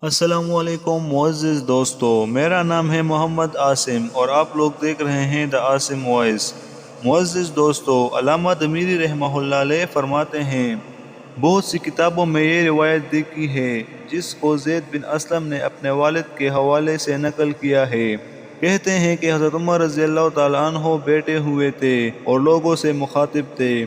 السلام علیکم معزز دوستو، میرا نام ہے محمد عاصم اور آپ لوگ دیکھ رہے ہیں دا عاصم وائس۔ معزز دوستو، علامہ دمیری رحمہ اللہ علیہ فرماتے ہیں، بہت سی کتابوں میں یہ روایت دیکھی ہے جس کو زید بن اسلم نے اپنے والد کے حوالے سے نقل کیا ہے۔ کہتے ہیں کہ حضرت عمر رضی اللہ تعالیٰ عنہ بیٹھے ہوئے تھے اور لوگوں سے مخاطب تھے،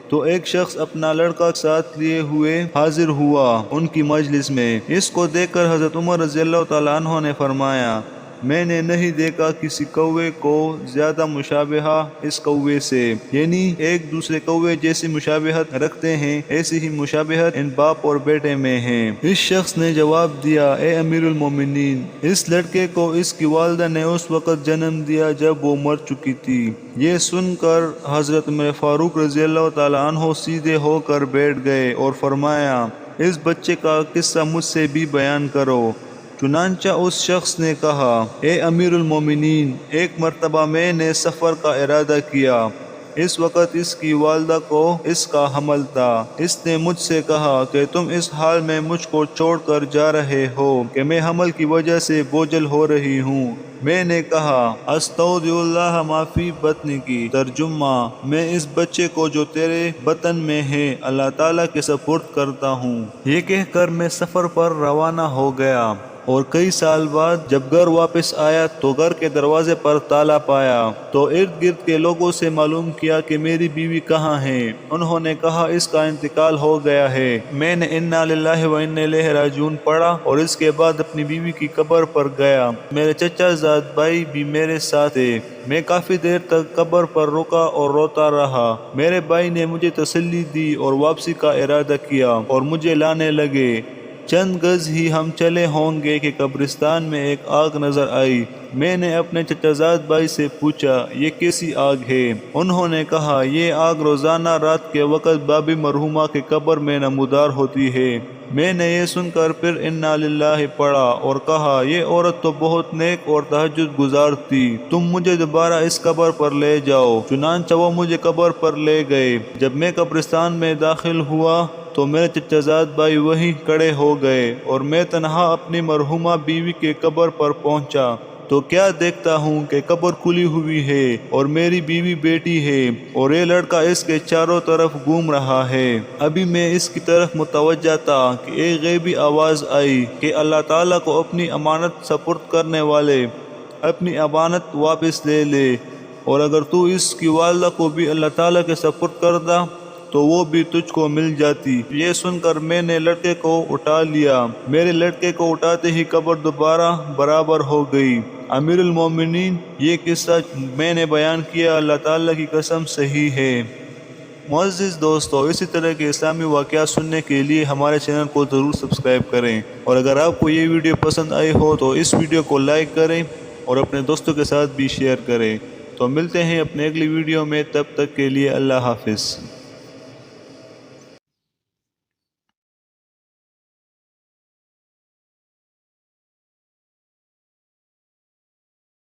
تو ایک شخص اپنا لڑکا ساتھ لیے ہوئے حاضر ہوا ان کی مجلس میں۔ اس کو دیکھ کر حضرت عمر رضی اللہ تعالیٰ عنہ نے فرمایا، میں نے نہیں دیکھا کسی کوے کو زیادہ مشابہہ اس کوے سے، یعنی ایک دوسرے کوے جیسی مشابہت رکھتے ہیں، ایسی ہی مشابہت ان باپ اور بیٹے میں ہے۔ اس شخص نے جواب دیا، اے امیر المومنین، اس لڑکے کو اس کی والدہ نے اس وقت جنم دیا جب وہ مر چکی تھی۔ یہ سن کر حضرت عمر فاروق رضی اللہ تعالیٰ عنہ سیدھے ہو کر بیٹھ گئے اور فرمایا، اس بچے کا قصہ مجھ سے بھی بیان کرو۔ چنانچہ اس شخص نے کہا، اے امیر المومنین، ایک مرتبہ میں نے سفر کا ارادہ کیا، اس وقت اس کی والدہ کو اس کا حمل تھا۔ اس نے مجھ سے کہا کہ تم اس حال میں مجھ کو چھوڑ کر جا رہے ہو کہ میں حمل کی وجہ سے بوجھل ہو رہی ہوں۔ میں نے کہا، استودع اللہ ما فی بطنی کی، ترجمہ، میں اس بچے کو جو تیرے بطن میں ہے اللہ تعالیٰ کے سپرد کرتا ہوں۔ یہ کہہ کر میں سفر پر روانہ ہو گیا اور کئی سال بعد جب گھر واپس آیا تو گھر کے دروازے پر تالا پایا، تو ارد گرد کے لوگوں سے معلوم کیا کہ میری بیوی کہاں ہے۔ انہوں نے کہا، اس کا انتقال ہو گیا ہے۔ میں نے انا للہ و انا الیہ راجعون پڑھا اور اس کے بعد اپنی بیوی کی قبر پر گیا۔ میرے چچا زاد بھائی بھی میرے ساتھ تھے۔ میں کافی دیر تک قبر پر رکا اور روتا رہا۔ میرے بھائی نے مجھے تسلی دی اور واپسی کا ارادہ کیا اور مجھے لانے لگے۔ چند گز ہی ہم چلے ہوں گے کہ قبرستان میں ایک آگ نظر آئی۔ میں نے اپنے چچا زاد بھائی سے پوچھا، یہ کیسی آگ ہے؟ انہوں نے کہا، یہ آگ روزانہ رات کے وقت بابی مرحومہ کی قبر میں نمودار ہوتی ہے۔ میں نے یہ سن کر پھر انا للہ پڑھا اور کہا، یہ عورت تو بہت نیک اور تہجد گزار تھی، تم مجھے دوبارہ اس قبر پر لے جاؤ۔ چنانچہ وہ مجھے قبر پر لے گئے۔ جب میں قبرستان میں داخل ہوا تو میرے چچا زاد بھائی وہیں کھڑے ہو گئے اور میں تنہا اپنی مرحومہ بیوی کے قبر پر پہنچا تو کیا دیکھتا ہوں کہ قبر کھلی ہوئی ہے اور میری بیوی بیٹی ہے اور یہ لڑکا اس کے چاروں طرف گھوم رہا ہے۔ ابھی میں اس کی طرف متوجہ تھا کہ ایک غیبی آواز آئی کہ اللہ تعالیٰ کو اپنی امانت سپرد کرنے والے، اپنی امانت واپس لے لے، اور اگر تو اس کی والدہ کو بھی اللہ تعالیٰ کے سپرد کردا تو وہ بھی تجھ کو مل جاتی۔ یہ سن کر میں نے لڑکے کو اٹھا لیا۔ میرے لڑکے کو اٹھاتے ہی قبر دوبارہ برابر ہو گئی۔ امیر المومنین، یہ قصہ میں نے بیان کیا اللہ تعالیٰ کی قسم صحیح ہے۔ معزز دوستو، اسی طرح کے اسلامی واقعات سننے کے لیے ہمارے چینل کو ضرور سبسکرائب کریں، اور اگر آپ کو یہ ویڈیو پسند آئی ہو تو اس ویڈیو کو لائک کریں اور اپنے دوستوں کے ساتھ بھی شیئر کریں۔ تو ملتے ہیں اپنے اگلی ویڈیو میں، تب تک کے لیے اللہ حافظ۔